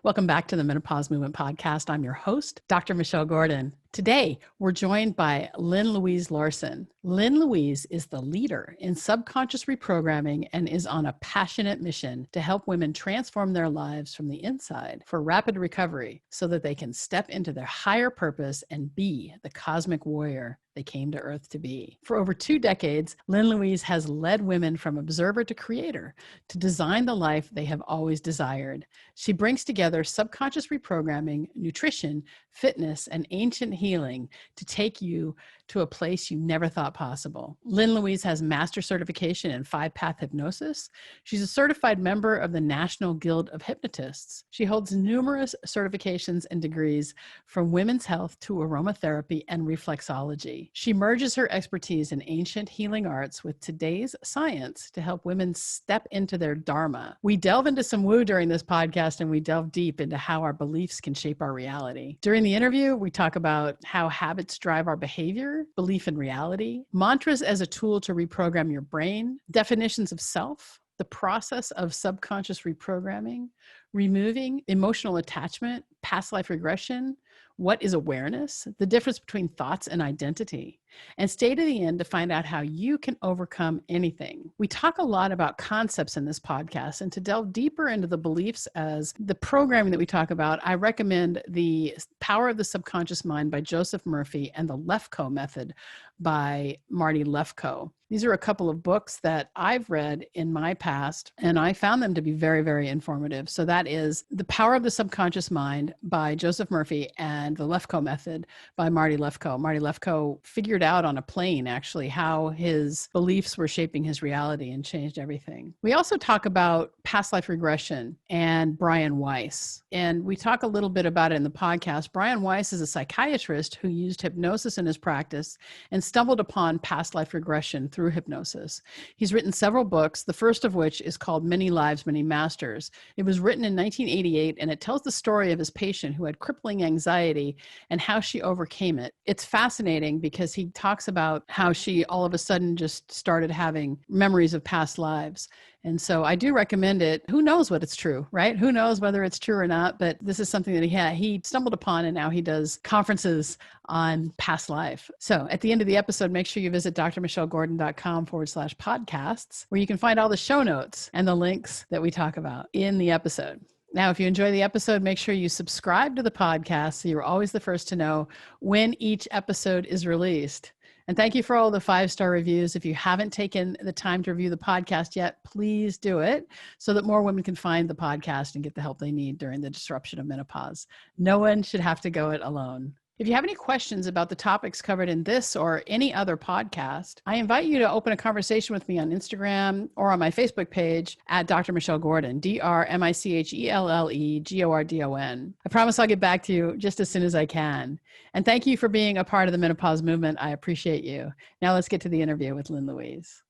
Welcome back to the Menopause Movement Podcast. I'm your host, Dr. Michelle Gordon. Today, we're joined by Lynn Louise Larson. Lynn Louise is the leader in subconscious reprogramming and is on a passionate mission to help women transform their lives from the inside for rapid recovery so that they can step into their higher purpose and be the cosmic warrior they came to Earth to be. For over 2 decades, Lynn Louise has led women from observer to creator to design the life they have always desired. She brings together subconscious reprogramming, nutrition, fitness, and ancient healing to take you to a place you never thought possible. Lynn Louise has master certification in 5-path hypnosis. She's a certified member of the National Guild of Hypnotists. She holds numerous certifications and degrees from women's health to aromatherapy and reflexology. She merges her expertise in ancient healing arts with today's science to help women step into their dharma. We delve into some woo during this podcast, and we delve deep into how our beliefs can shape our reality. During the interview, we talk about how habits drive our behavior, belief in reality, mantras as a tool to reprogram your brain, definitions of self, the process of subconscious reprogramming, removing emotional attachment, past life regression, what is awareness, the difference between thoughts and identity, and stay to the end to find out how you can overcome anything. We talk a lot about concepts in this podcast, and to delve deeper into the beliefs as the programming that we talk about, I recommend The Power of the Subconscious Mind by Joseph Murphy and The Lefkoe Method by Marty Lefkoe. These are a couple of books that I've read in my past, and I found them to be very, very informative. So that is The Power of the Subconscious Mind by Joseph Murphy and The Lefkoe Method by Marty Lefkoe. Marty Lefkoe figured out on a plane, actually, how his beliefs were shaping his reality and changed everything. We also talk about past life regression and Brian Weiss. And we talk a little bit about it in the podcast. Brian Weiss is a psychiatrist who used hypnosis in his practice and stumbled upon past life regression through hypnosis. He's written several books, the first of which is called Many Lives, Many Masters. It was written in 1988, and it tells the story of his patient who had crippling anxiety and how she overcame it. It's fascinating because he talks about how she all of a sudden just started having memories of past lives. And so I do recommend it. Who knows what it's true, right? Who knows whether it's true or not, but this is something that he stumbled upon, and now he does conferences on past life. So at the end of the episode, make sure you visit drmichellegordon.com/podcasts, where you can find all the show notes and the links that we talk about in the episode. Now, if you enjoy the episode, make sure you subscribe to the podcast so you're always the first to know when each episode is released. And thank you for all the 5-star reviews. If you haven't taken the time to review the podcast yet, please do it so that more women can find the podcast and get the help they need during the disruption of menopause. No one should have to go it alone. If you have any questions about the topics covered in this or any other podcast, I invite you to open a conversation with me on Instagram or on my Facebook page at Dr. Michelle Gordon, DrMichellEllegordon. I promise I'll get back to you just as soon as I can. And thank you for being a part of the menopause movement. I appreciate you. Now let's get to the interview with Lynn Louise.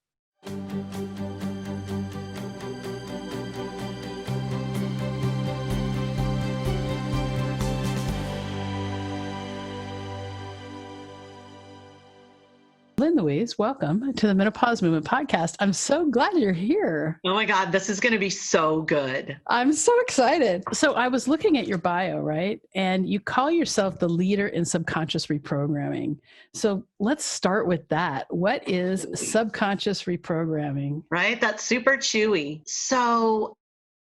Lynn Louise, welcome to the Menopause Movement Podcast. I'm so glad you're here. Oh my God, this is going to be so good. I'm so excited. So I was looking at your bio, right? And you call yourself the leader in subconscious reprogramming. So let's start with that. What is subconscious reprogramming? Right? That's super chewy. So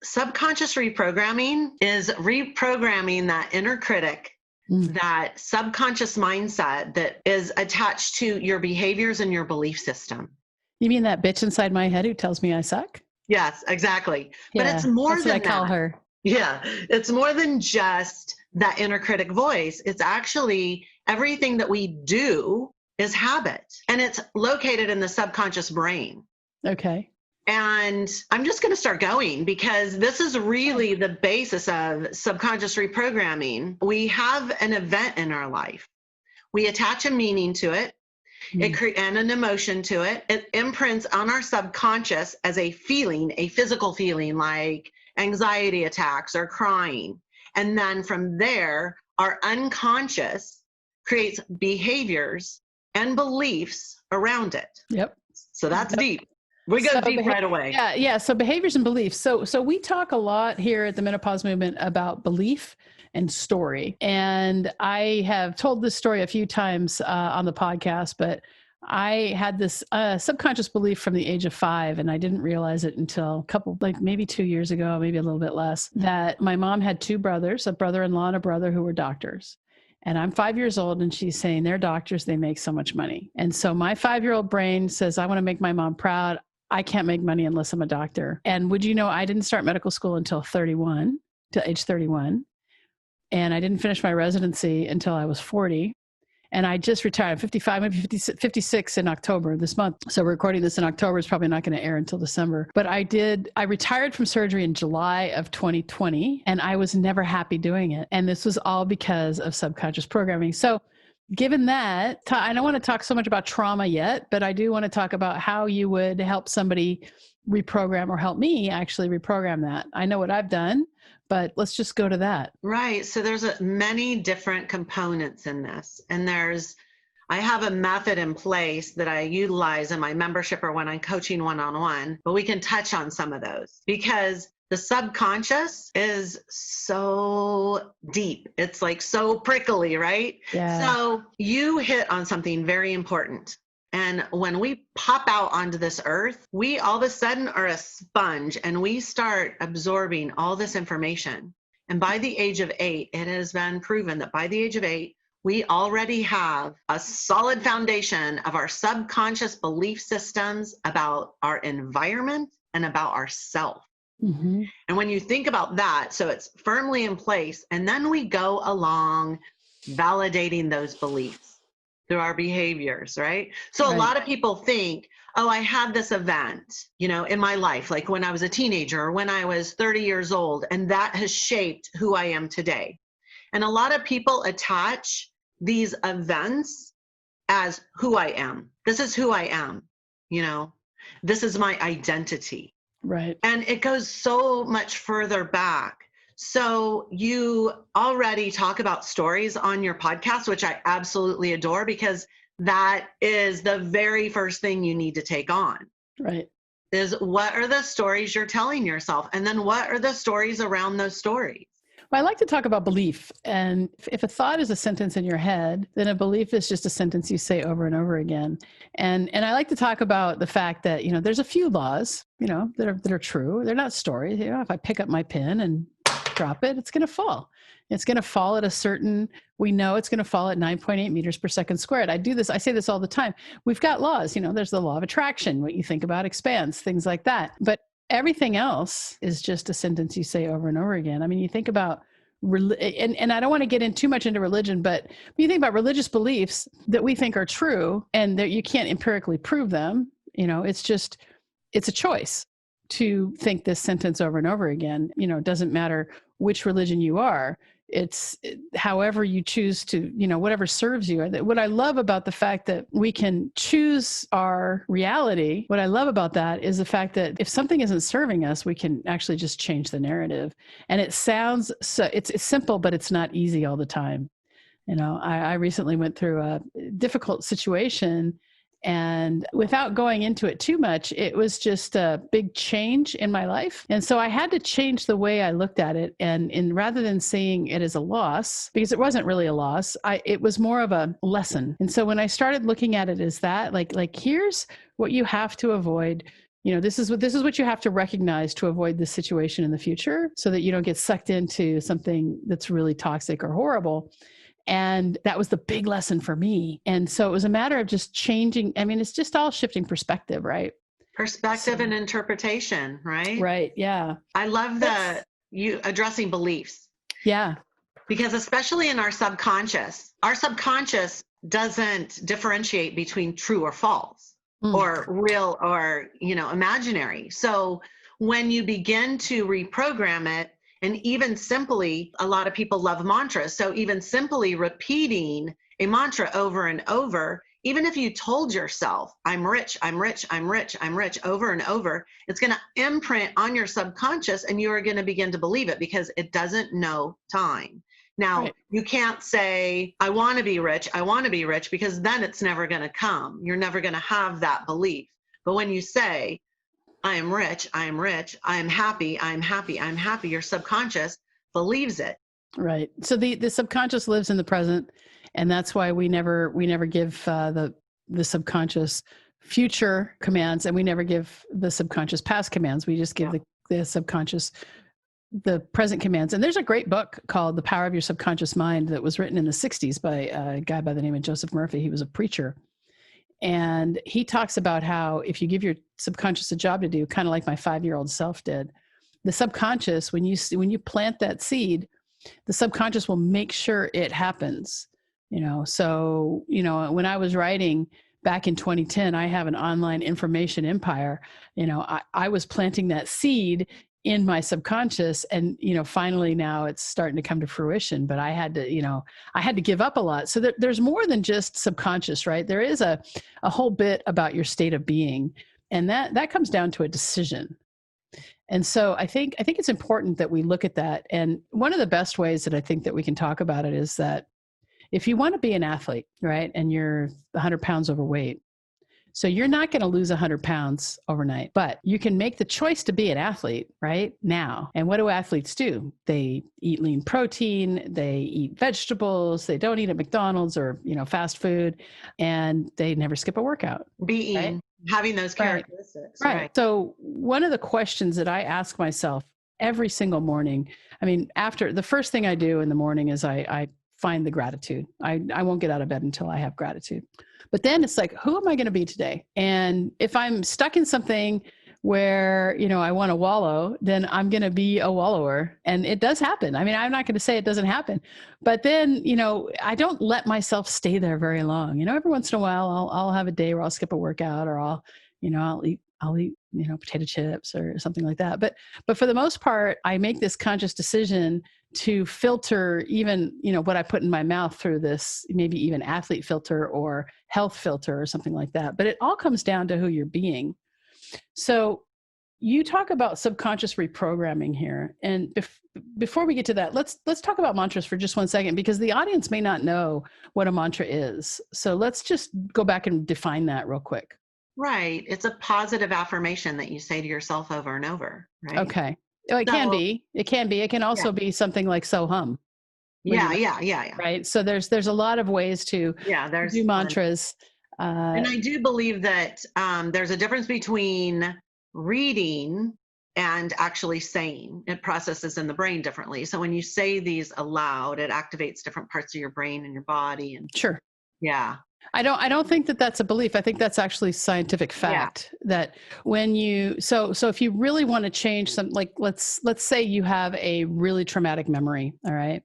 subconscious reprogramming is reprogramming that inner critic, that subconscious mindset that is attached to your behaviors and your belief system. You mean that bitch inside my head who tells me I suck? Yes, exactly. Yeah, but it's more that's than what I call her. Yeah, it's more than just that inner critic voice. It's actually everything that we do is habit, and it's located in the subconscious brain. Okay. And I'm just going to start going because this is really the basis of subconscious reprogramming. We have an event in our life. We attach a meaning to it, and an emotion to it. It imprints on our subconscious as a feeling, a physical feeling like anxiety attacks or crying. And then from there, our unconscious creates behaviors and beliefs around it. Yep. So that's deep. We go So deep right away. yeah. So behaviors and beliefs. So we talk a lot here at the Menopause Movement about belief and story. And I have told this story a few times on the podcast, but I had this subconscious belief from the age of 5, and I didn't realize it until a couple, like maybe 2 years ago, maybe a little bit less, that my mom had 2 brothers, a brother-in-law and a brother who were doctors. And I'm 5 years old, and she's saying they're doctors, they make so much money. And so my 5-year-old brain says, I want to make my mom proud. I can't make money unless I'm a doctor. And would you know, I didn't start medical school until age 31. And I didn't finish my residency until I was 40. And I just retired. I'm 55, maybe 56 in October this month. So we're recording this in October. It's probably not going to air until December. But I retired from surgery in July of 2020, and I was never happy doing it. And this was all because of subconscious programming. So given that, I don't want to talk so much about trauma yet, but I do want to talk about how you would help somebody reprogram, or help me actually reprogram that. I know what I've done, but let's just go to that. Right. So there's many different components in this. And I have a method in place that I utilize in my membership or when I'm coaching one-on-one, but we can touch on some of those because the subconscious is so deep. It's like so prickly, right? Yeah. So you hit on something very important. And when we pop out onto this earth, we all of a sudden are a sponge and we start absorbing all this information. And by the age of 8, it has been proven that by the age of 8, we already have a solid foundation of our subconscious belief systems about our environment and about ourself. Mm-hmm. And when you think about that, so it's firmly in place, and then we go along validating those beliefs through our behaviors, right? So Right. A lot of people think, oh, I had this event, in my life, like when I was a teenager or when I was 30 years old, and that has shaped who I am today. And a lot of people attach these events as who I am. This is who I am, this is my identity. Right. And it goes so much further back. So you already talk about stories on your podcast, which I absolutely adore because that is the very first thing you need to take on. Right. Is what are the stories you're telling yourself? And then what are the stories around those stories? Well, I like to talk about belief. And if a thought is a sentence in your head, then a belief is just a sentence you say over and over again. And I like to talk about the fact that, there's a few laws, that are true. They're not stories. If I pick up my pen and drop it, it's going to fall. It's going to fall at we know it's going to fall at 9.8 meters per second squared. I say this all the time. We've got laws, there's the law of attraction. What you think about expands, things like that. But everything else is just a sentence you say over and over again. I mean, you think about, and I don't want to get in too much into religion, but when you think about religious beliefs that we think are true and that you can't empirically prove them, it's a choice to think this sentence over and over again. It doesn't matter which religion you are. It's however you choose to, whatever serves you. What I love about the fact that we can choose our reality, what I love about that is the fact that if something isn't serving us, we can actually just change the narrative. And it sounds so, it's simple, but it's not easy all the time. I recently went through a difficult situation, and without going into it too much, it was just a big change in my life. And so I had to change the way I looked at it. And rather than seeing it as a loss, because it wasn't really a loss, it was more of a lesson. And so when I started looking at it as that, like here's what you have to avoid. This is what you have to recognize to avoid this situation in the future so that you don't get sucked into something that's really toxic or horrible. And that was the big lesson for me. And so it was a matter of just changing. I mean, it's just all shifting perspective, right? Perspective and interpretation, right? Right. Yeah. I love you addressing beliefs. Yeah. Because especially in our subconscious doesn't differentiate between true or false or real or, imaginary. So when you begin to reprogram it, and even simply, a lot of people love mantras. So even simply repeating a mantra over and over, even if you told yourself, I'm rich, I'm rich, I'm rich, I'm rich, over and over, it's going to imprint on your subconscious and you are going to begin to believe it because it doesn't know time. Now, right. You can't say, I want to be rich, because then it's never going to come. You're never going to have that belief. But when you say, I am rich, I am rich, I am happy, I'm happy, I'm happy, your subconscious believes it. Right. So the subconscious lives in the present, and that's why we never give the subconscious future commands, and we never give the subconscious past commands. We just give the subconscious the present commands. And there's a great book called The Power of Your Subconscious Mind that was written in the 60s by a guy by the name of Joseph Murphy. He was a preacher. And he talks about how if you give your subconscious a job to do, kind of like my 5-year-old self did, the subconscious, when you plant that seed, the subconscious will make sure it happens. So, when I was writing back in 2010, I have an online information empire. I was planting that seed in my subconscious, and finally now it's starting to come to fruition, but I had to give up a lot. So there's more than just subconscious, right? There is a whole bit about your state of being, and that comes down to a decision. And so I think it's important that we look at that. And one of the best ways that I think that we can talk about it is that if you want to be an athlete, right, and you're 100 pounds overweight, so you're not going to lose 100 pounds overnight, but you can make the choice to be an athlete right now. And what do athletes do? They eat lean protein, they eat vegetables, they don't eat at McDonald's or, fast food, and they never skip a workout. Being, right? Having those characteristics. Right. So one of the questions that I ask myself every single morning, after the first thing I do in the morning is I find the gratitude. I won't get out of bed until I have gratitude. But then it's like, who am I going to be today? And if I'm stuck in something where, I want to wallow, then I'm going to be a wallower. And it does happen. I'm not going to say it doesn't happen. But then, I don't let myself stay there very long. Every once in a while, I'll have a day where I'll skip a workout, or I'll eat potato chips or something like that. But for the most part, I make this conscious decision to filter even, what I put in my mouth through this, maybe even athlete filter or health filter or something like that. But it all comes down to who you're being. So you talk about subconscious reprogramming here. And before we get to that, let's talk about mantras for just one second, because the audience may not know what a mantra is. So let's just go back and define that real quick. Right. It's a positive affirmation that you say to yourself over and over, right? Okay. It can be. It can also be something like so hum. Yeah. Right. So there's a lot of ways to do mantras. And I do believe that there's a difference between reading and actually saying. It processes in the brain differently. So when you say these aloud, it activates different parts of your brain and your body. And sure. Yeah. I don't think that that's a belief. I think that's actually scientific fact that when so if you really want to change something, like let's say you have a really traumatic memory, all right?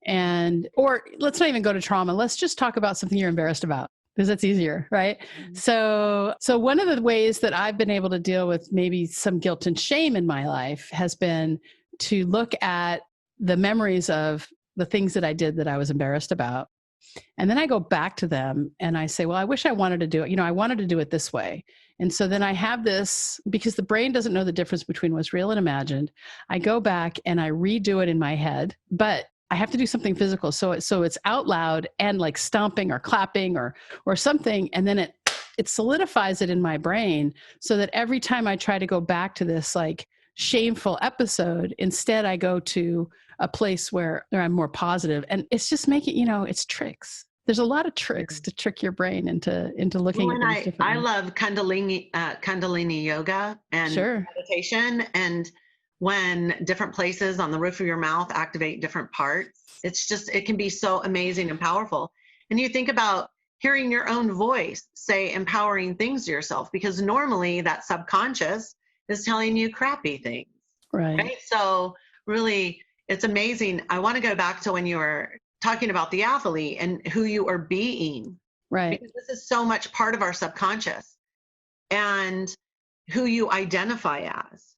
Or let's not even go to trauma. Let's just talk about something you're embarrassed about, because that's easier, right? Mm-hmm. So one of the ways that I've been able to deal with maybe some guilt and shame in my life has been to look at the memories of the things that I did that I was embarrassed about. And then I go back to them and I say, well, I wish I wanted to do it. I wanted to do it this way. And so then I have this, because the brain doesn't know the difference between what's real and imagined. I go back and I redo it in my head, but I have to do something physical. So it's out loud and like stomping or clapping or something. And then it solidifies it in my brain so that every time I try to go back to this like shameful episode, instead I go to a place where I'm more positive. And it's just making, it's tricks. There's a lot of tricks to trick your brain into looking at things differently. I love Kundalini yoga and meditation. And when different places on the roof of your mouth activate different parts, it can be so amazing and powerful. And you think about hearing your own voice say empowering things to yourself, because normally that subconscious is telling you crappy things. Right? So really, it's amazing. I want to go back to when you were talking about the athlete and who you are being. Right. Because this is so much part of our subconscious and who you identify as.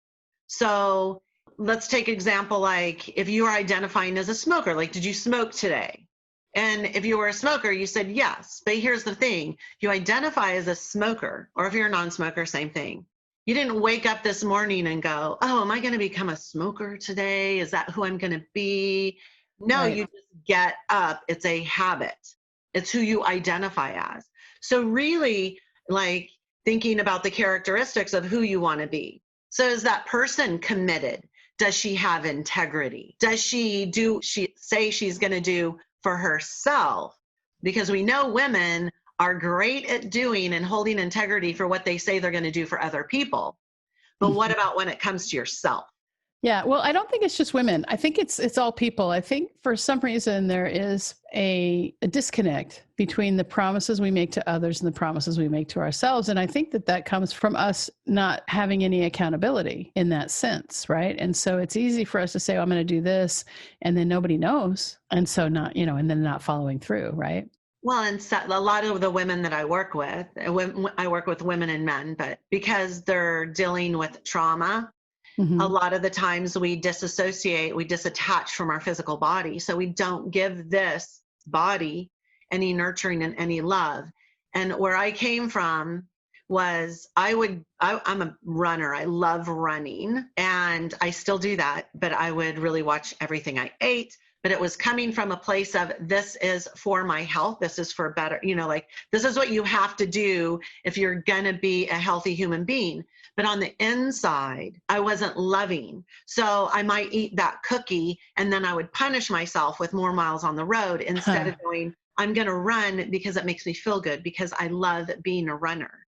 So let's take an example, like if you are identifying as a smoker, like, did you smoke today? And if you were a smoker, you said yes. But here's the thing. You identify as a smoker, or if you're a non-smoker, same thing. You didn't wake up this morning and go, oh, am I going to become a smoker today? Is that who I'm going to be? No, You just get up. It's a habit. It's who you identify as. So really, like, thinking about the characteristics of who you want to be. So is that person committed? Does she have integrity? Does she say she's going to do for herself? Because we know women are great at doing and holding integrity for what they say they're going to do for other people. But what about when it comes to yourself? Yeah, well, I don't think it's just women. I think it's all people. I think for some reason there is a disconnect between the promises we make to others and the promises we make to ourselves. And I think that comes from us not having any accountability in that sense, right? And so it's easy for us to say, oh, I'm going to do this, and then nobody knows. And so not, and then not following through, right? Well, and so a lot of the women that I work with, I work with women and men, but because they're dealing with trauma, Mm-hmm. a lot of the times we disassociate, we disattach from our physical body. So we don't give this body any nurturing and any love. And where I came from was I'm a runner. I love running, and I still do that, but I would really watch everything I ate. But it was coming from a place of, this is for my health. This is for better, this is what you have to do if you're going to be a healthy human being. But on the inside, I wasn't loving. So I might eat that cookie, and then I would punish myself with more miles on the road instead of going, I'm going to run because it makes me feel good, because I love being a runner.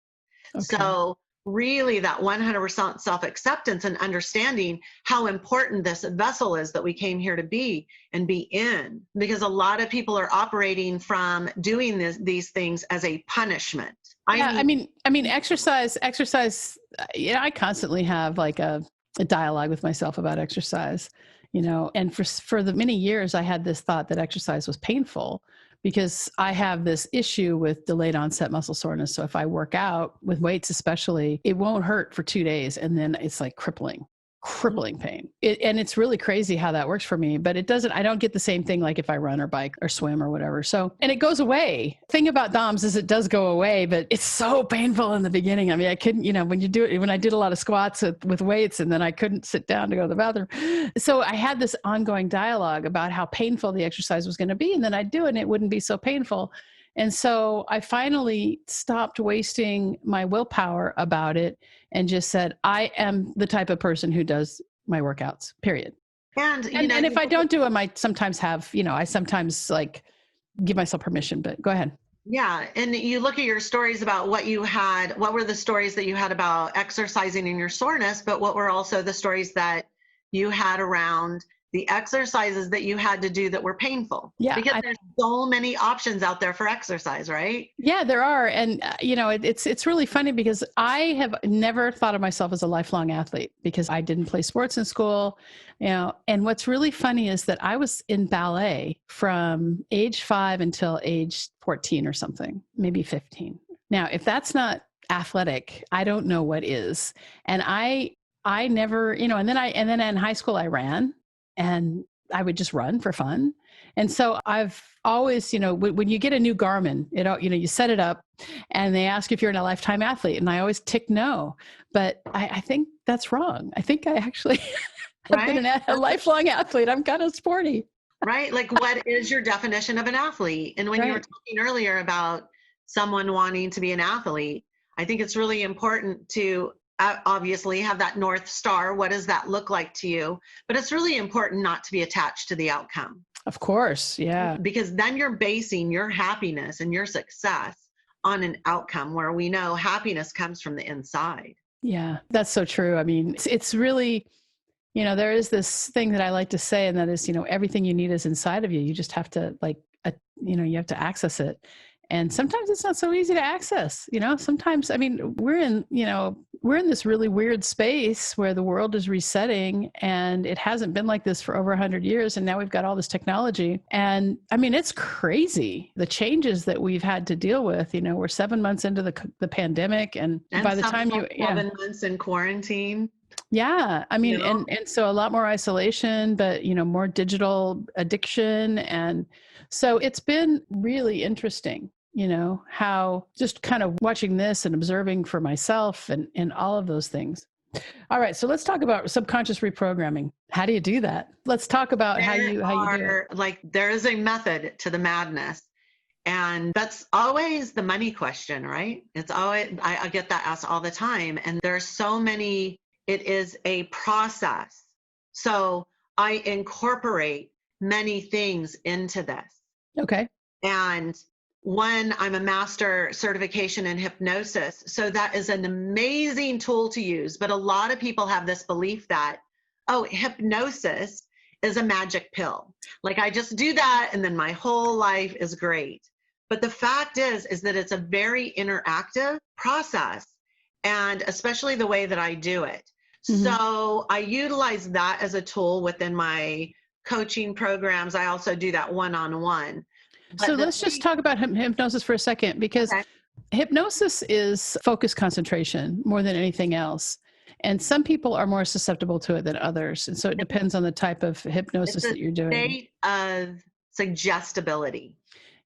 Okay. So really that 100% self-acceptance and understanding how important this vessel is that we came here to be and be in, because a lot of people are operating from doing these things as a punishment. I mean, exercise, I constantly have like a dialogue with myself about exercise, and for the many years I had this thought that exercise was painful, because I have this issue with delayed onset muscle soreness. So if I work out with weights, especially, it won't hurt for 2 days. And then it's like crippling pain. And it's really crazy how that works for me, but I don't get the same thing like if I run or bike or swim or whatever. So, and it goes away. Thing about DOMS is it does go away, but it's so painful in the beginning. I mean, I couldn't, when I did a lot of squats with weights, and then I couldn't sit down to go to the bathroom. So I had this ongoing dialogue about how painful the exercise was going to be. And then I'd do it and it wouldn't be so painful. And so I finally stopped wasting my willpower about it and just said, I am the type of person who does my workouts, period. And if I don't do them, I sometimes have, I sometimes like give myself permission, but go ahead. Yeah. And you look at your stories about what were the stories that you had about exercising and your soreness, but what were also the stories that you had around the exercises that you had to do that were painful? Yeah. Because there's so many options out there for exercise, right? Yeah, there are. And, it's really funny because I have never thought of myself as a lifelong athlete because I didn't play sports in school, and what's really funny is that I was in ballet from age 5 until age 14 or something, maybe 15. Now, if that's not athletic, I don't know what is. And I never, and then in high school I ran. And I would just run for fun. And so I've always, when you get a new Garmin, you set it up and they ask if you're a lifetime athlete. And I always tick no, but I think that's wrong. I think I actually have been a lifelong athlete. I'm kind of sporty. Right. Like, what is your definition of an athlete? And when you were talking earlier about someone wanting to be an athlete, I think it's really important to obviously have that North Star. What does that look like to you? But it's really important not to be attached to the outcome. Of course. Yeah. Because then you're basing your happiness and your success on an outcome, where we know happiness comes from the inside. Yeah, that's so true. I mean, it's really, there is this thing that I like to say, and that is, everything you need is inside of you. You just have to you have to access it. And sometimes it's not so easy to access, sometimes, we're in this really weird space where the world is resetting, and it hasn't been like this for over 100 years. And now we've got all this technology, and it's crazy. The changes that we've had to deal with, we're 7 months into the pandemic. And by the time 7 months in quarantine. Yeah. And so a lot more isolation, but, more digital addiction. And so it's been really interesting, how just kind of watching this and observing for myself and all of those things. All right. So let's talk about subconscious reprogramming. How do you do that? Let's talk about how you do it. Like, there is a method to the madness. And that's always the money question, right? It's always, I get that asked all the time. And there's so many It is a process. So I incorporate many things into this. Okay. And one, I'm a master certification in hypnosis. So that is an amazing tool to use. But a lot of people have this belief that, oh, hypnosis is a magic pill. Like I just do that and then my whole life is great. But the fact is that it's a very interactive process, and especially the way that I do it. Mm-hmm. So I utilize that as a tool within my coaching programs. I also do that one-on-one. So let's just talk about hypnosis for a second, because hypnosis is focus concentration more than anything else. And some people are more susceptible to it than others. And so it depends on the type of hypnosis that you're doing. State of suggestibility.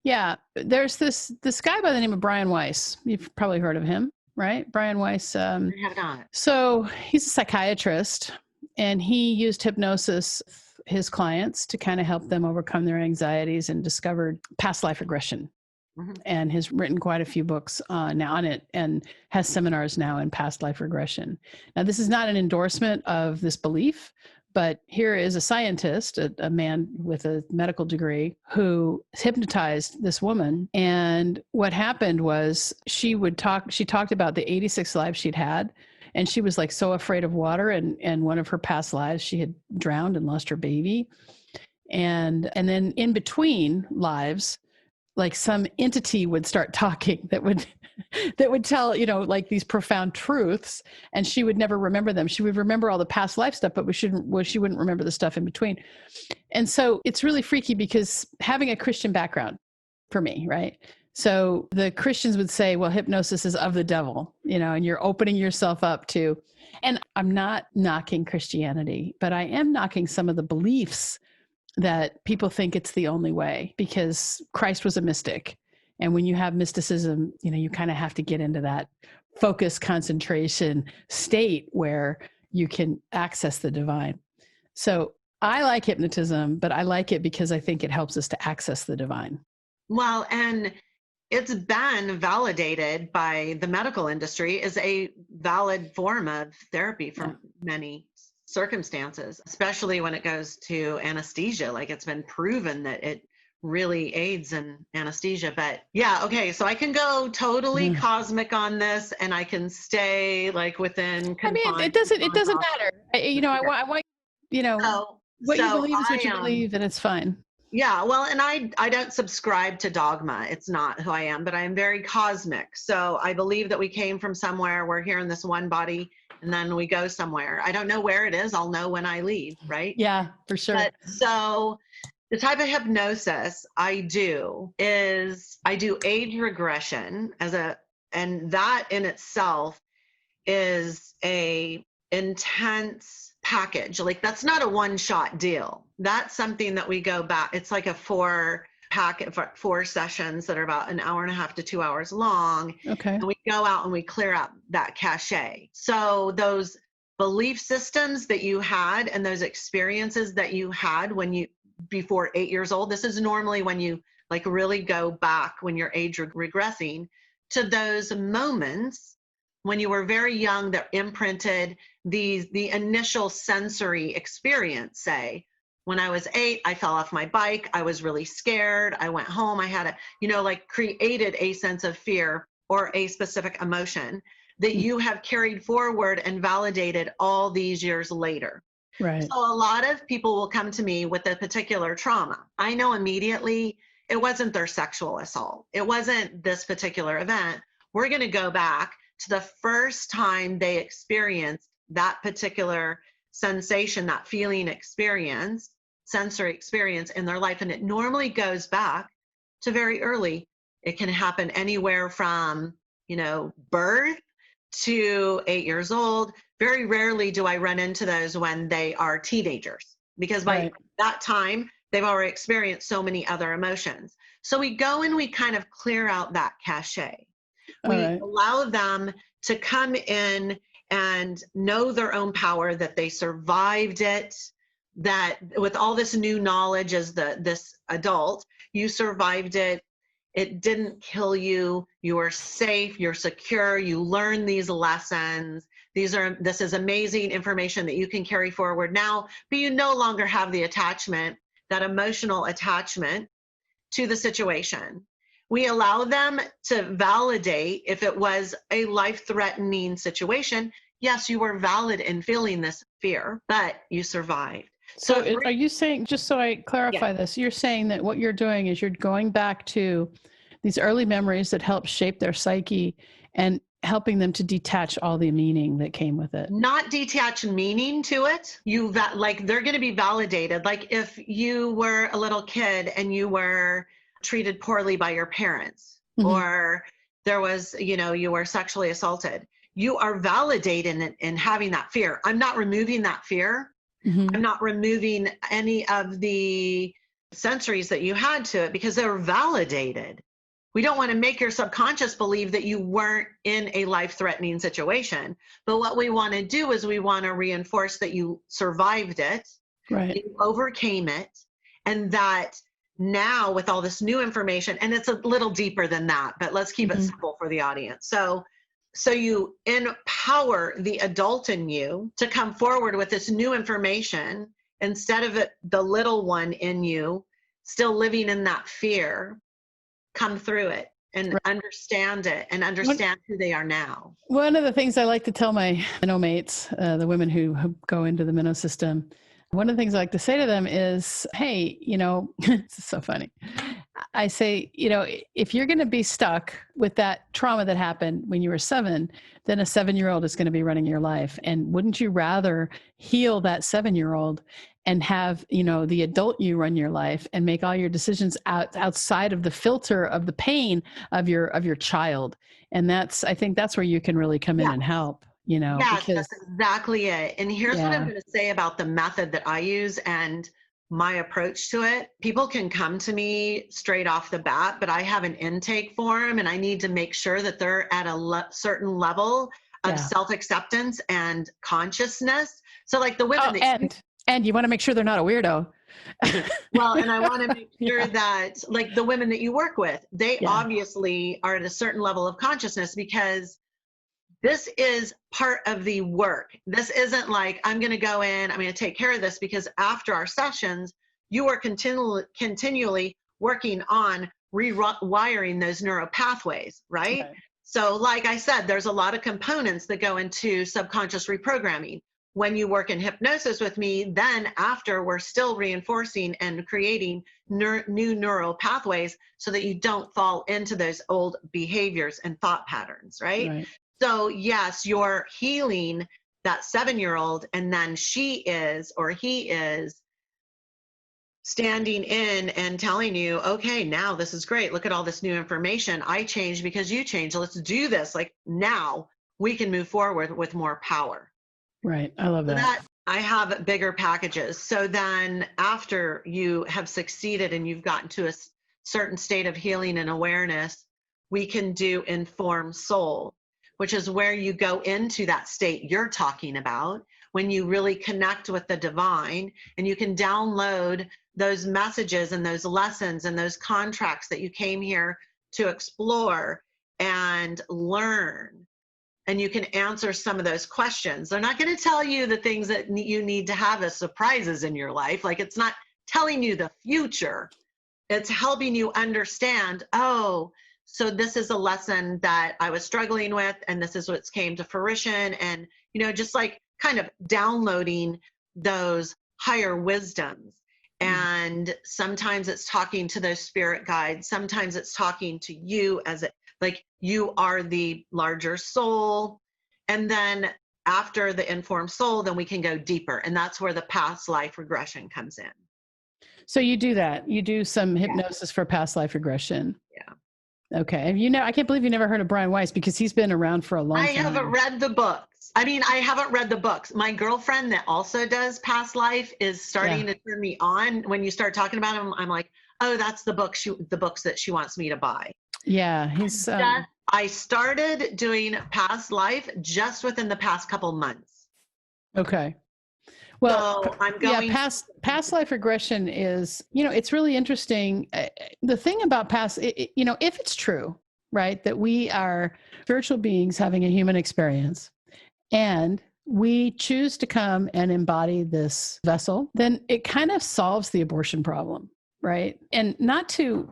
Yeah. There's this guy by the name of Brian Weiss. You've probably heard of him, right? Brian Weiss. I have not. So he's a psychiatrist, and he used hypnosis with his clients to kind of help them overcome their anxieties, and discovered past life regression. Mm-hmm. And has written quite a few books now on it, and has seminars now in past life regression. Now, this is not an endorsement of this belief, but here is a scientist, a man with a medical degree, who hypnotized this woman. And what happened was she talked about the 86 lives she'd had. And she was like so afraid of water. And one of her past lives, she had drowned and lost her baby. And then in between lives, like some entity would start talking that would tell, like these profound truths, and she would never remember them. She would remember all the past life stuff, but she wouldn't remember the stuff in between. And so it's really freaky, because having a Christian background for me, right? So the Christians would say, well, hypnosis is of the devil, and you're opening yourself up to, and I'm not knocking Christianity, but I am knocking some of the beliefs that people think it's the only way, because Christ was a mystic. And when you have mysticism, you kind of have to get into that focus concentration state where you can access the divine. So I like hypnotism, but I like it because I think it helps us to access the divine. Well, and it's been validated by the medical industry as a valid form of therapy for many circumstances, especially when it goes to anesthesia. Like it's been proven that it really aids in anesthesia. But yeah, okay, so I can go totally cosmic on this, and I can stay like within. I mean, it doesn't matter. I want what you believe is what you believe, and it's fine. Yeah, well, and I don't subscribe to dogma. It's not who I am, but I am very cosmic. So I believe that we came from somewhere. We're here in this one body, and then we go somewhere. I don't know where it is. I'll know when I leave, right? Yeah, for sure. But so the type of hypnosis I do is I do age regression and that in itself is a intense package. Like that's not a one-shot deal. That's something that we go back. It's like a 4 sessions that are about an hour and a half to 2 hours long. Okay. And we go out and we clear out that cache. So those belief systems that you had and those experiences that you had before 8 years old, this is normally when you like really go back when you're age regressing to those moments when you were very young that imprinted the initial sensory experience. Say, when I was 8, I fell off my bike. I was really scared. I went home. I had created a sense of fear or a specific emotion that you have carried forward and validated all these years later. Right. So a lot of people will come to me with a particular trauma. I know immediately it wasn't their sexual assault. It wasn't this particular event. We're going to go back to the first time they experienced that particular sensation, that feeling experience, sensory experience in their life. And it normally goes back to very early. It can happen anywhere from, birth to 8 years old. Very rarely do I run into those when they are teenagers, because by that time, they've already experienced so many other emotions. So we go and we kind of clear out that cache. We allow them to come in and know their own power, that they survived it, that with all this new knowledge as this adult, you survived it. It didn't kill you. You are safe. You're secure. You learn these lessons. This is amazing information that you can carry forward now, but you no longer have the attachment, that emotional attachment to the situation. We allow them to validate if it was a life-threatening situation. Yes, you were valid in feeling this fear, but you survived. So are you saying, just so I clarify this, you're saying that what you're doing is you're going back to these early memories that help shape their psyche and helping them to detach all the meaning that came with it? Not detach meaning to it. Like they're going to be validated. Like if you were a little kid and you were treated poorly by your parents, or there was, you were sexually assaulted, you are validated in having that fear. I'm not removing that fear. I'm not removing any of the sensories that you had to it because they're validated. We don't want to make your subconscious believe that you weren't in a life-threatening situation. But what we want to do is we want to reinforce that you survived it, right? You overcame it, and that now with all this new information, and it's a little deeper than that, but let's keep it simple for the audience. So you empower the adult in you to come forward with this new information instead of the little one in you still living in that fear. Come through it and understand it and understand who they are now. One of the things I like to tell my minnow mates, the women who go into the minnow system, one of the things I like to say to them is, hey, it's so funny. I say, if you're going to be stuck with that trauma that happened when you were 7, then a 7-year-old is going to be running your life. And wouldn't you rather heal that 7-year-old and have, the adult you run your life and make all your decisions outside of the filter of the pain of your child? And I think that's where you can really come in and help. Yes, that's exactly it. And here's what I'm going to say about the method that I use and my approach to it. People can come to me straight off the bat, but I have an intake form and I need to make sure that they're at a certain level of self-acceptance and consciousness. So like the women and you want to make sure they're not a weirdo. Well, and I want to make sure that like the women that you work with, they obviously are at a certain level of consciousness because this is part of the work. This isn't like, I'm going to go in, I'm going to take care of this, because after our sessions, you are continually working on rewiring those neural pathways, right? Okay. So like I said, there's a lot of components that go into subconscious reprogramming. When you work in hypnosis with me, then after we're still reinforcing and creating new neural pathways so that you don't fall into those old behaviors and thought patterns, right? So yes, you're healing that 7-year-old, and then she is or he is standing in and telling you, okay, now this is great. Look at all this new information. I changed because you changed. Let's do this. Like now we can move forward with more power. Right. I love that. I have bigger packages. So then after you have succeeded and you've gotten to a certain state of healing and awareness, we can do Inform Soul, which is where you go into that state you're talking about when you really connect with the divine, and you can download those messages and those lessons and those contracts that you came here to explore and learn. And you can answer some of those questions. They're not going to tell you the things that you need to have as surprises in your life. Like it's not telling you the future. It's helping you understand, oh, so this is a lesson that I was struggling with, and this is what came to fruition. And, just like kind of downloading those higher wisdoms. And sometimes it's talking to those spirit guides. Sometimes it's talking to you like you are the larger soul. And then after the Informed Soul, then we can go deeper. And that's where the past life regression comes in. So you do that. You do some hypnosis for past life regression. Yeah. Okay. And I can't believe you never heard of Brian Weiss, because he's been around for a long time. I haven't read the books. I haven't read the books. My girlfriend that also does past life is starting to turn me on. When you start talking about him, I'm like, oh, that's the books that she wants me to buy. Yeah, he's. I started doing past life just within the past couple months. Okay. Well, so I'm going. Yeah, past life regression is, it's really interesting. The thing about past, if it's true, right, that we are spiritual beings having a human experience, and we choose to come and embody this vessel, then it kind of solves the abortion problem. Right. And not to,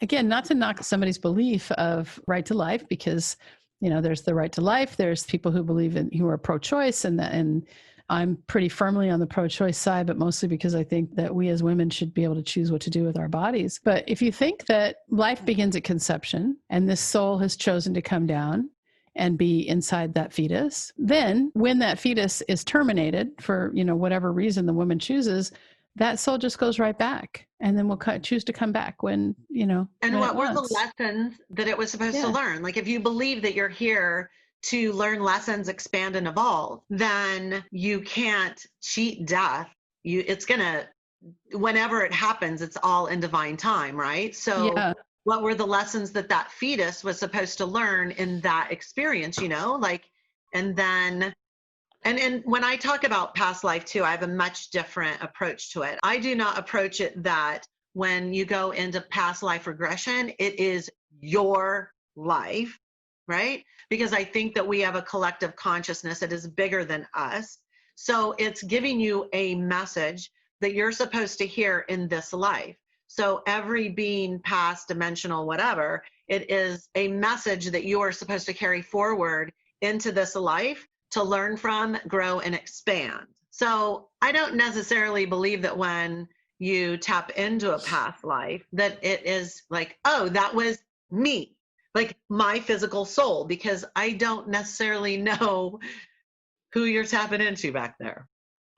again, not to knock somebody's belief of right to life, because, there's the right to life. There's people who believe in, who are pro-choice, and I'm pretty firmly on the pro-choice side, but mostly because I think that we as women should be able to choose what to do with our bodies. But if you think that life begins at conception and this soul has chosen to come down and be inside that fetus, then when that fetus is terminated for, whatever reason the woman chooses, that soul just goes right back, and then we'll choose to come back when, And when what it were the wants. lessons that it was supposed to learn? Like, if you believe that you're here to learn lessons, expand, and evolve, then you can't cheat death. It's gonna, whenever it happens, it's all in divine time, right? So Yeah. what were the lessons that fetus was supposed to learn in that experience, and then and when I talk about past life too, I have a much different approach to it. I do not approach it that when you go into past life regression, it is your life, right? Because I think that we have a collective consciousness that is bigger than us. So it's giving you a message that you're supposed to hear in this life. So every being, past, dimensional, whatever, it is a message that you are supposed to carry forward into this life to learn from, grow, and expand. So I don't necessarily believe that when you tap into a past life that it is like, oh, that was me, like my physical soul, because I don't necessarily know who you're tapping into back there.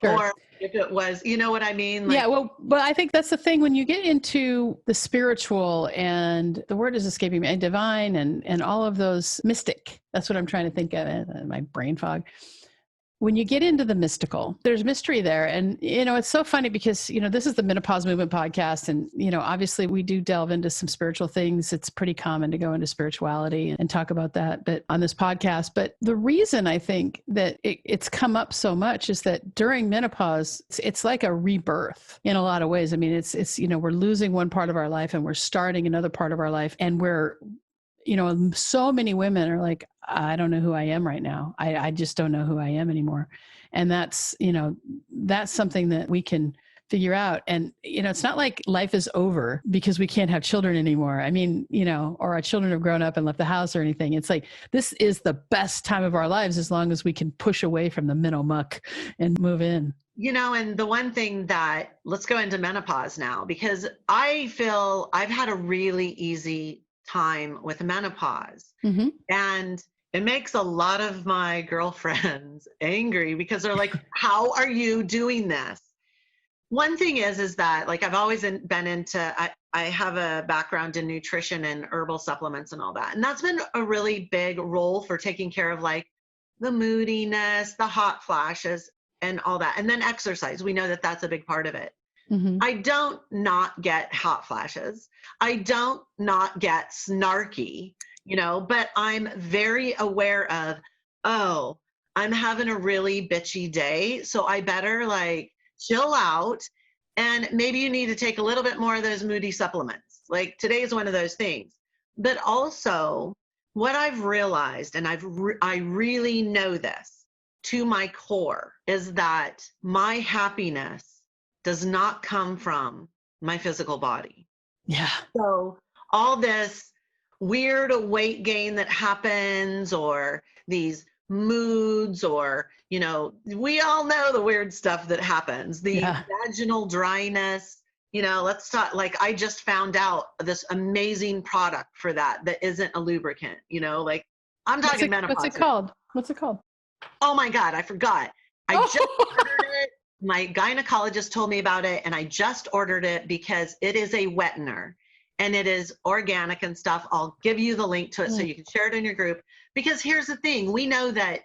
Sure. Or if it was, you know what I mean? Like, yeah, well, I think that's the thing. When you get into the spiritual, and the word is escaping me, and divine, and all of those mystic, that's what I'm trying to think of, my brain fog. When you get into the mystical, there's mystery there. And, it's so funny because, this is the Menopause Movement podcast. And, obviously we do delve into some spiritual things. It's pretty common to go into spirituality and talk about that, but on this podcast. But the reason I think that it's come up so much is that during menopause, it's like a rebirth in a lot of ways. I mean, it's, we're losing one part of our life and we're starting another part of our life. And so many women are like, I don't know who I am right now. I just don't know who I am anymore. And that's something that we can figure out. And, it's not like life is over because we can't have children anymore. I mean, or our children have grown up and left the house or anything. It's like, this is the best time of our lives as long as we can push away from the minnow muck and move in. And the one thing that, let's go into menopause now, because I feel I've had a really easy time with menopause. Mm-hmm. And it makes a lot of my girlfriends angry because they're like, how are you doing this? One thing is that, like, I've always been into, I have a background in nutrition and herbal supplements and all that. And that's been a really big role for taking care of like the moodiness, the hot flashes, and all that. And then exercise. We know that that's a big part of it. Mm-hmm. I don't not get hot flashes. I don't not get snarky, but I'm very aware of, oh, I'm having a really bitchy day. So I better like chill out. And maybe you need to take a little bit more of those moody supplements. Like today is one of those things. But also what I've realized, and I really know this to my core, is that my happiness does not come from my physical body. Yeah. So all this weird weight gain that happens, or these moods, or, we all know the weird stuff that happens, the vaginal dryness, let's talk, like I just found out this amazing product for that isn't a lubricant, like I'm talking menopause. What's it called? Oh my God, I forgot. I just ordered it. My gynecologist told me about it, and I just ordered it because it is a wettener and it is organic and stuff. I'll give you the link to it so you can share it in your group. Because here's the thing, we know that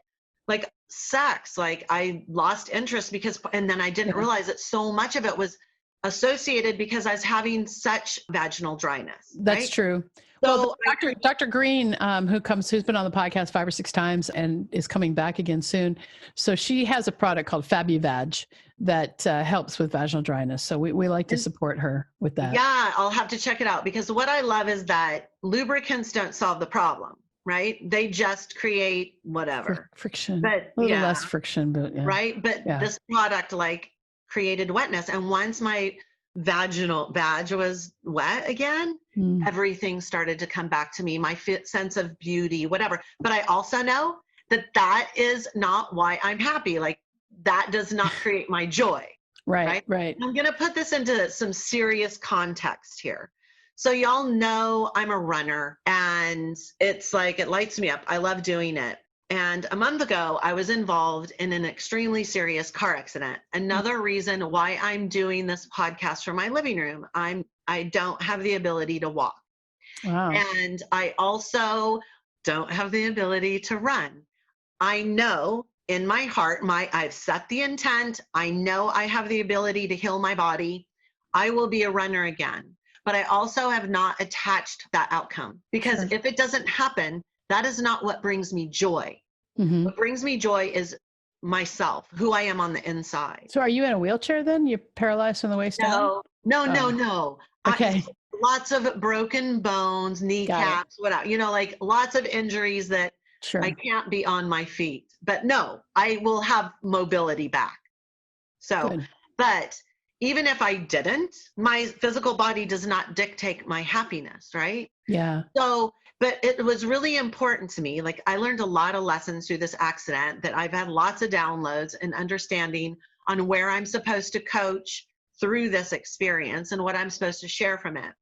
like sex, like I lost interest and then I didn't realize that so much of it was associated because I was having such vaginal dryness. That's true. So well, Dr. Green, who's been on the podcast 5 or 6 times and is coming back again soon. So she has a product called FabuVag that helps with vaginal dryness. So we like to support her with that. Yeah, I'll have to check it out, because what I love is that lubricants don't solve the problem. right? They just create whatever. Friction. But A little yeah, less friction, but yeah. right? But Yeah. this product like created wetness. And once my vaginal vag was wet again, everything started to come back to me, my sense of beauty, whatever. But I also know that that is not why I'm happy. Like that does not create my joy. Right. I'm going to put this into some serious context here. So y'all know I'm a runner and it's like, it lights me up. I love doing it. And a month ago, I was involved in an extremely serious car accident. Another reason why I'm doing this podcast from my living room. I don't have the ability to walk. Wow. And I also don't have the ability to run. I know in my heart, I've set the intent. I know I have the ability to heal my body. I will be a runner again. But I also have not attached that outcome because if it doesn't happen, that is not what brings me joy. What brings me joy is myself, who I am on the inside. So are you in a wheelchair then? You're paralyzed from the waist down? No. Okay. Lots of broken bones, kneecaps, whatever, like lots of injuries that I can't be on my feet. But no, I will have mobility back. So, good. But even if I didn't, my physical body does not dictate my happiness, right? Yeah. So, but it was really important to me. Like I learned a lot of lessons through this accident that I've had lots of downloads and understanding on where I'm supposed to coach through this experience and what I'm supposed to share from it.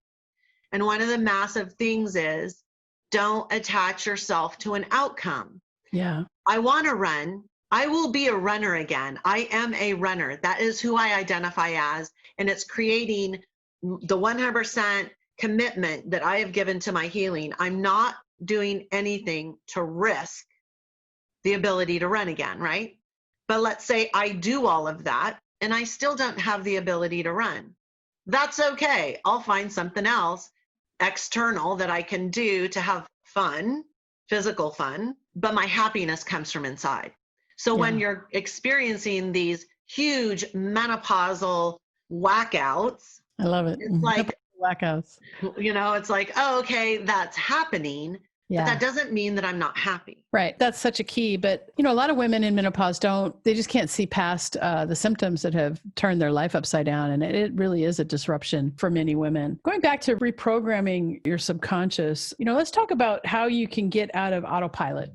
And one of the massive things is don't attach yourself to an outcome. Yeah. I want to run. I will be a runner again. I am a runner. That is who I identify as. And it's creating the 100% commitment that I have given to my healing. I'm not doing anything to risk the ability to run again, right? But let's say I do all of that and I still don't have the ability to run. That's okay. I'll find something else external that I can do to have fun, physical fun, but my happiness comes from inside. So when you're experiencing these huge menopausal whackouts, I love it. It's like whackouts. It's like, oh, okay, that's happening. Yeah. But that doesn't mean that I'm not happy. Right. That's such a key. But, a lot of women in menopause they just can't see past the symptoms that have turned their life upside down. And it really is a disruption for many women. Going back to reprogramming your subconscious, let's talk about how you can get out of autopilot.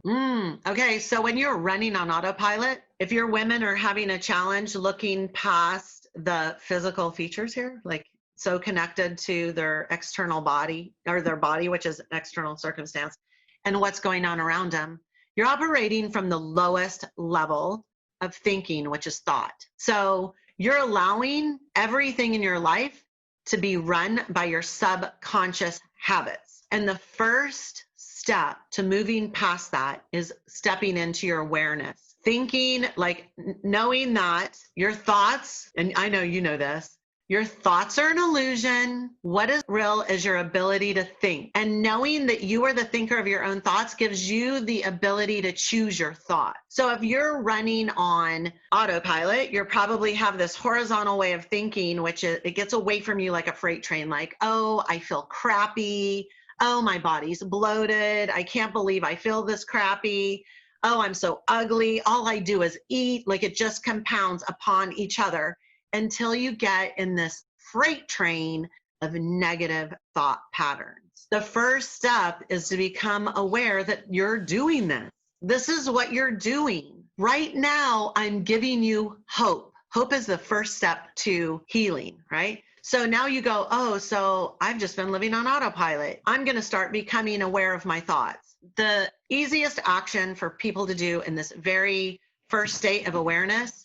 Okay. So when you're running on autopilot, if your women are having a challenge looking past the physical features here, like so connected to their external body or their body, which is an external circumstance, and what's going on around them, you're operating from the lowest level of thinking, which is thought. So you're allowing everything in your life to be run by your subconscious habits. And the first step to moving past that is stepping into your awareness, thinking, like knowing that your thoughts, and I know you know this, your thoughts are an illusion. What is real is your ability to think. And knowing that you are the thinker of your own thoughts gives you the ability to choose your thought. So if you're running on autopilot, you probably have this horizontal way of thinking, which is, it gets away from you like a freight train, like, oh, I feel crappy. Oh, my body's bloated. I can't believe I feel this crappy. Oh, I'm so ugly. All I do is eat. Like it just compounds upon each other until you get in this freight train of negative thought patterns. The first step is to become aware that you're doing this. This is what you're doing. Right now, I'm giving you hope. Hope is the first step to healing, right? So now you go, oh, so I've just been living on autopilot. I'm going to start becoming aware of my thoughts. The easiest action for people to do in this very first state of awareness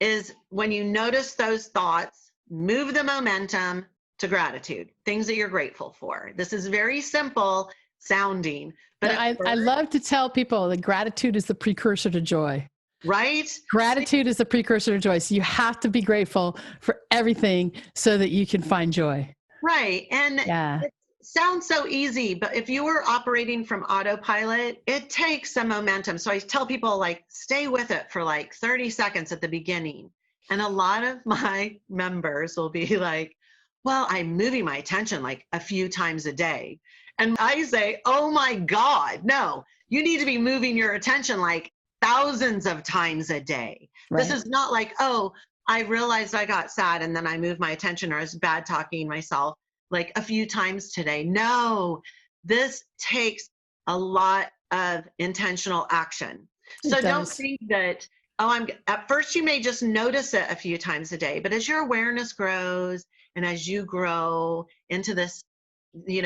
is when you notice those thoughts, move the momentum to gratitude, things that you're grateful for. This is very simple sounding, but I love to tell people that gratitude is the precursor to joy. Right? Gratitude is the precursor to joy. So you have to be grateful for everything so that you can find joy. Right. And it sounds so easy, but if you were operating from autopilot, it takes some momentum. So I tell people like, stay with it for like 30 seconds at the beginning. And a lot of my members will be like, Well, I'm moving my attention like a few times a day. And I say, oh my God, no, you need to be moving your attention like thousands of times a day. This Right. is not like, oh, I realized I got sad and then I moved my attention, or I was bad talking myself like a few times today. No, this takes a lot of intentional action. It So don't does. think that, oh, at first you may just notice it a few times a day, but as your awareness grows and as you grow into this,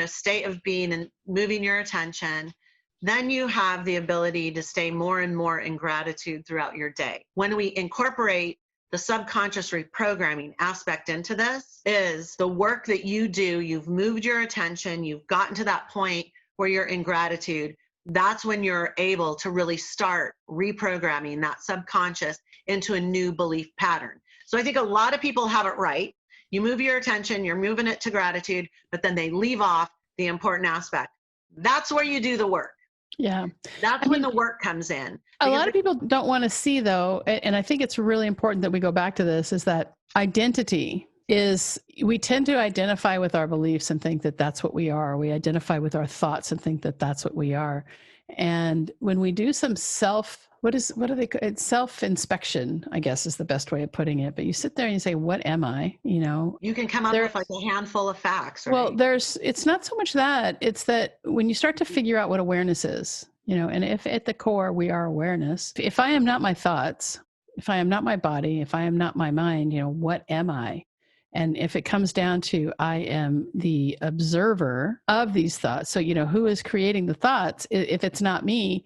state of being and moving your attention, then you have the ability to stay more and more in gratitude throughout your day. When we incorporate the subconscious reprogramming aspect into this, is the work that you do, you've moved your attention, you've gotten to that point where you're in gratitude. That's when you're able to really start reprogramming that subconscious into a new belief pattern. So I think a lot of people have it right. You move your attention, you're moving it to gratitude, but then they leave off the important aspect. That's where you do the work. Yeah. That's when the work comes in. A lot of people don't want to see, though, and I think it's really important that we go back to this, is that identity is, we tend to identify with our beliefs and think that that's what we are. We identify with our thoughts and think that that's what we are. And when we do some it's self-inspection, I guess is the best way of putting it. But you sit there and you say, what am I? You can come up with like a handful of facts, right? Well, it's not so much that, it's that when you start to figure out what awareness is, and if at the core we are awareness, if I am not my thoughts, if I am not my body, if I am not my mind, what am I? And if it comes down to, I am the observer of these thoughts. So, who is creating the thoughts? If it's not me,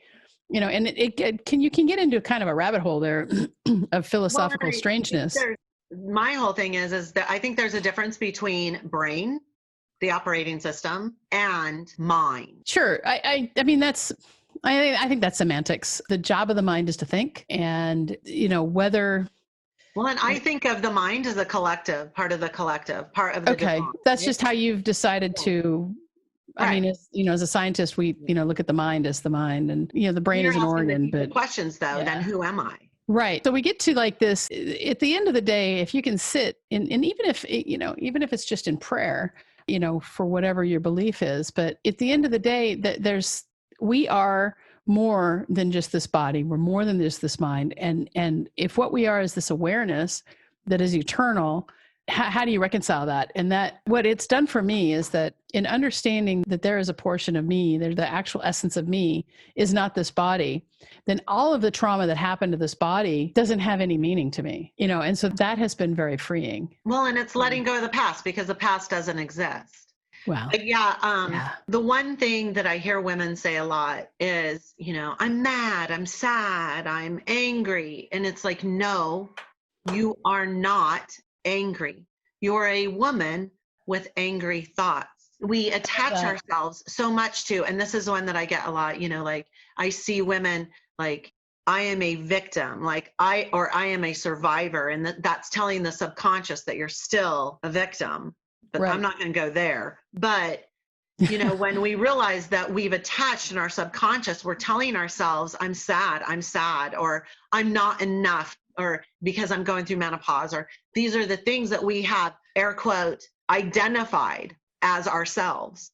and you can get into kind of a rabbit hole there of philosophical strangeness. My whole thing is that I think there's a difference between brain, the operating system, and mind. Sure. I mean, I think that's semantics. The job of the mind is to think, and whether. Well, and I think of the mind as a collective, part of the Okay, divine. That's just how you've decided to. Right. I mean, as a scientist, we look at the mind as the mind, and the brain is an organ. But questions, though, then who am I? Right. So we get to like this. At the end of the day, if you can sit and even if it's just in prayer, for whatever your belief is, but at the end of the day, we are more than just this body. We're more than just this mind. And if what we are is this awareness that is eternal, how do you reconcile that? And that what it's done for me is that in understanding that there is a portion of me, the actual essence of me is not this body, then all of the trauma that happened to this body doesn't have any meaning to me, and so that has been very freeing. Well, and it's letting go of the past, because the past doesn't exist. Wow. But the one thing that I hear women say a lot is, I'm mad, I'm sad, I'm angry. And it's like, no, you are not angry. You're a woman with angry thoughts. We attach ourselves so much to, and this is one that I get a lot, like I see women like, I am a victim, like I am a survivor. And that's telling the subconscious that you're still a victim. But right. I'm not going to go there. But, when we realize that we've attached in our subconscious, we're telling ourselves, I'm sad, or I'm not enough, or because I'm going through menopause, or these are the things that we have, air quote, identified as ourselves.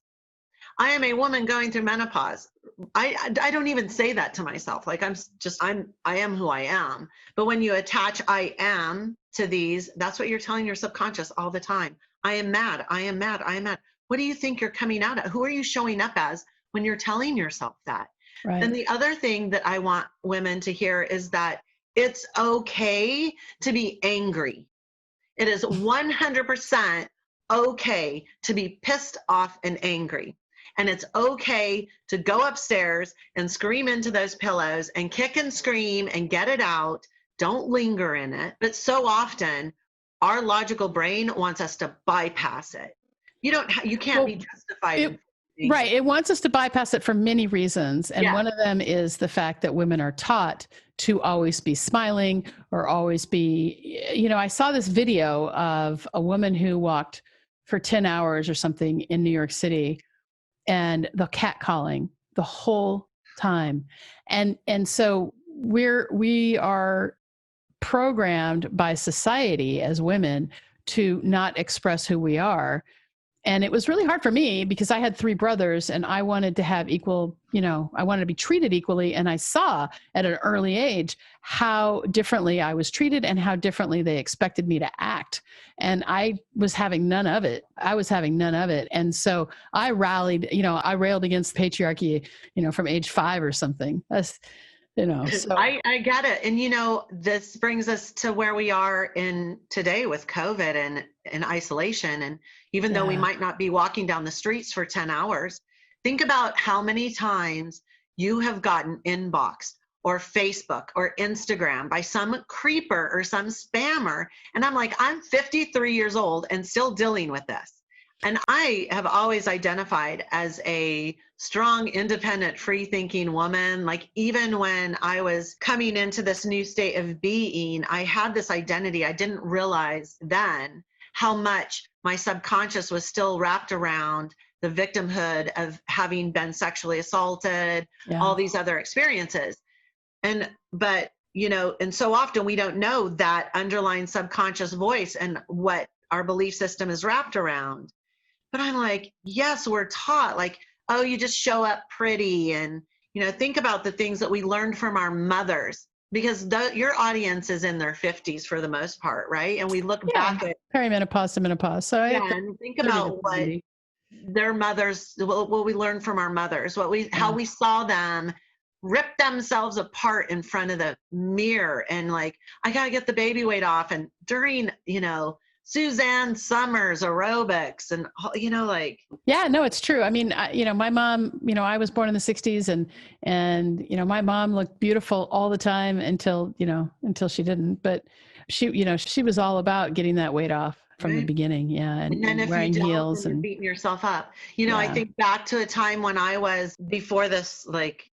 I am a woman going through menopause. I don't even say that to myself. Like I am who I am. But when you attach I am to these, that's what you're telling your subconscious all the time. I am mad. I am mad. I am mad. What do you think you're coming out at? Who are you showing up as when you're telling yourself that? Right. And the other thing that I want women to hear is that it's okay to be angry. It is 100% okay to be pissed off and angry. And it's okay to go upstairs and scream into those pillows and kick and scream and get it out. Don't linger in it. But so often, our logical brain wants us to bypass it. You can't be justified. Right. It wants us to bypass it for many reasons. And one of them is the fact that women are taught to always be smiling or always be, I saw this video of a woman who walked for 10 hours or something in New York City, and the cat calling the whole time. And so we are programmed by society as women to not express who we are. And it was really hard for me because I had 3 brothers and I wanted to have equal, I wanted to be treated equally. And I saw at an early age how differently I was treated and how differently they expected me to act. And I was having none of it. And so I rallied, I railed against patriarchy, from age 5 or something. That's, so. I get it. And, this brings us to where we are in today with COVID and isolation. And even though we might not be walking down the streets for 10 hours, think about how many times you have gotten inboxed or Facebook or Instagram by some creeper or some spammer. And I'm like, I'm 53 years old and still dealing with this. And I have always identified as a strong, independent, free-thinking woman. Like even when I was coming into this new state of being, I had this identity. I didn't realize then how much my subconscious was still wrapped around the victimhood of having been sexually assaulted, all these other experiences. But so often we don't know that underlying subconscious voice and what our belief system is wrapped around. But I'm like, yes, we're taught like, oh, you just show up pretty. And, think about the things that we learned from our mothers, because your audience is in their 50s for the most part, right? And we look back at perimenopause to menopause. So and think about what their mothers, what we learned from our mothers, how we saw them rip themselves apart in front of the mirror and like, I got to get the baby weight off. And during, Suzanne Summers aerobics and, Yeah, no, it's true. I mean, my mom, I was born in the 60s and, my mom looked beautiful all the time until she didn't, but she was all about getting that weight off from the beginning. Yeah. And then if wearing heels and beating yourself up, I think back to a time when I was before this, like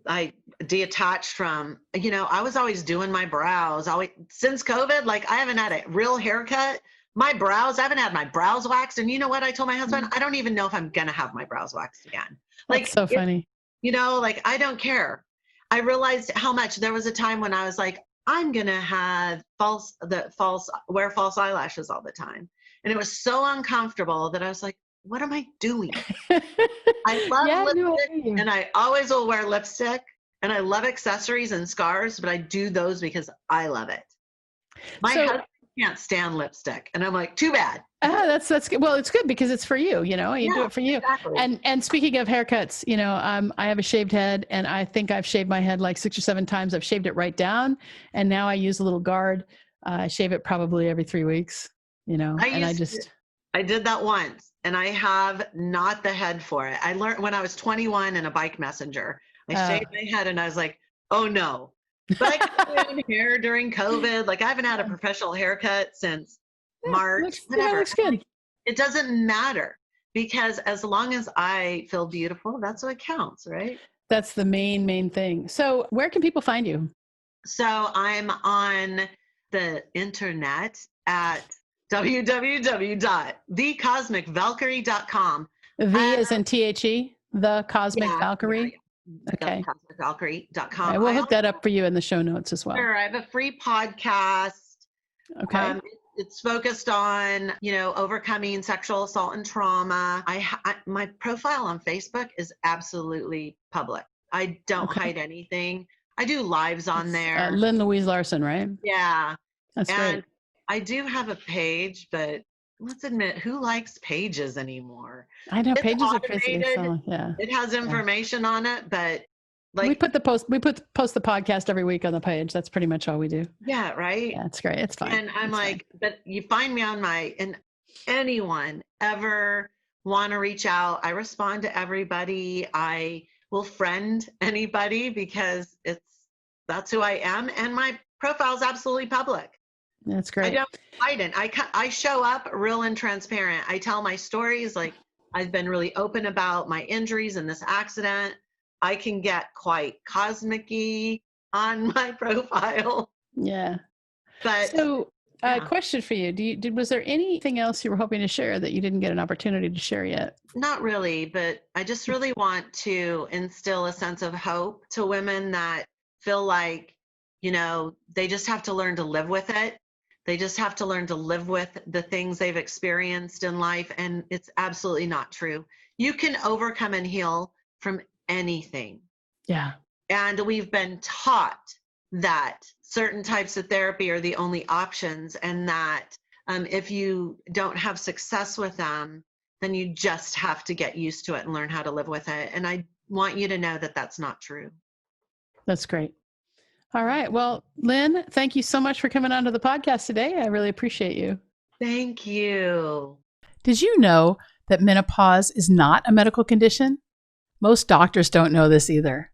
I detached from, I was always doing my brows. Since COVID, like I haven't had a real haircut. My brows, I haven't had my brows waxed. And you know what? I told my husband, I don't even know if I'm going to have my brows waxed again. Like, that's so funny. Like I don't care. I realized how much there was a time when I was like, I'm going to have wear false eyelashes all the time. And it was so uncomfortable that I was like, what am I doing? I love lipstick and I always will wear lipstick and I love accessories and scarves, but I do those because I love it. My husband can't stand lipstick. And I'm like, too bad. That's good. Well, it's good because it's for you, you do it for you. Exactly. And speaking of haircuts, I have a shaved head and I think I've shaved my head like 6 or 7 times. I've shaved it right down. And now I use a little guard. I shave it probably every 3 weeks, I did that once and I have not the head for it. I learned when I was 21 in a bike messenger, I shaved my head and I was like, oh no. But I kept doing hair during COVID. Like I haven't had a professional haircut since March. Looks good. It doesn't matter because as long as I feel beautiful, that's what counts, right? That's the main thing. So where can people find you? So I'm on the internet at www.thecosmicvalkyrie.com. As in THE, The Cosmic Valkyrie? Yeah. Okay. TheCosmicValkyrie.com. Okay, we'll hook that up for you in the show notes as well. Sure. I have a free podcast. Okay. It's focused on, overcoming sexual assault and trauma. My profile on Facebook is absolutely public. I don't hide anything. I do lives on there. Lynn Louise Larson, right? Yeah. That's great. I do have a page, but let's admit, who likes pages anymore? I know, it's pages automated. are crazy. So, yeah. It has information on it, but like we post the podcast every week on the page. That's pretty much all we do. Yeah, right. Yeah, it's great. It's fine. And I'm but you find me on and anyone ever want to reach out, I respond to everybody. I will friend anybody because that's who I am. And my profile is absolutely public. That's great. I don't hide it. I show up real and transparent. I tell my stories. Like I've been really open about my injuries and this accident. I can get quite cosmic-y on my profile. Yeah. But so question for you. Was there anything else you were hoping to share that you didn't get an opportunity to share yet? Not really, but I just really want to instill a sense of hope to women that feel like, they just have to learn to live with it. They just have to learn to live with the things they've experienced in life. And it's absolutely not true. You can overcome and heal from anything. Yeah. And we've been taught that certain types of therapy are the only options, and that if you don't have success with them, then you just have to get used to it and learn how to live with it. And I want you to know that that's not true. That's great. All right. Well, Lynn, thank you so much for coming onto the podcast today. I really appreciate you. Thank you. Did you know that menopause is not a medical condition? Most doctors don't know this either.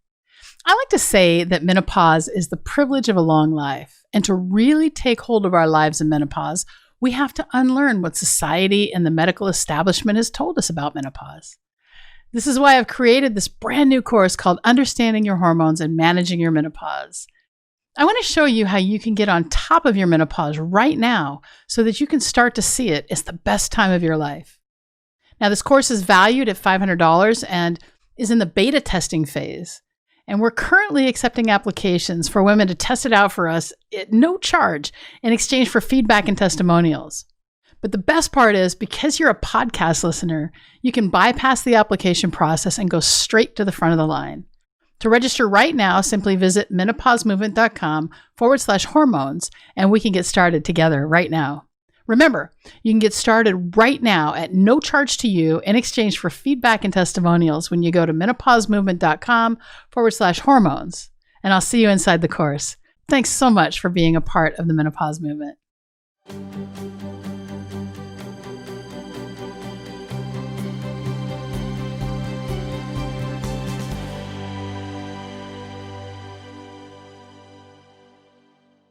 I like to say that menopause is the privilege of a long life. And to really take hold of our lives in menopause, we have to unlearn what society and the medical establishment has told us about menopause. This is why I've created this brand new course called Understanding Your Hormones and Managing Your Menopause. I want to show you how you can get on top of your menopause right now so that you can start to see it as the best time of your life. Now, this course is valued at $500 and is in the beta testing phase. And we're currently accepting applications for women to test it out for us at no charge in exchange for feedback and testimonials. But the best part is, because you're a podcast listener, you can bypass the application process and go straight to the front of the line. To register right now, simply visit menopausemovement.com/hormones, and we can get started together right now. Remember, you can get started right now at no charge to you in exchange for feedback and testimonials when you go to menopausemovement.com/hormones. And I'll see you inside the course. Thanks so much for being a part of the Menopause Movement.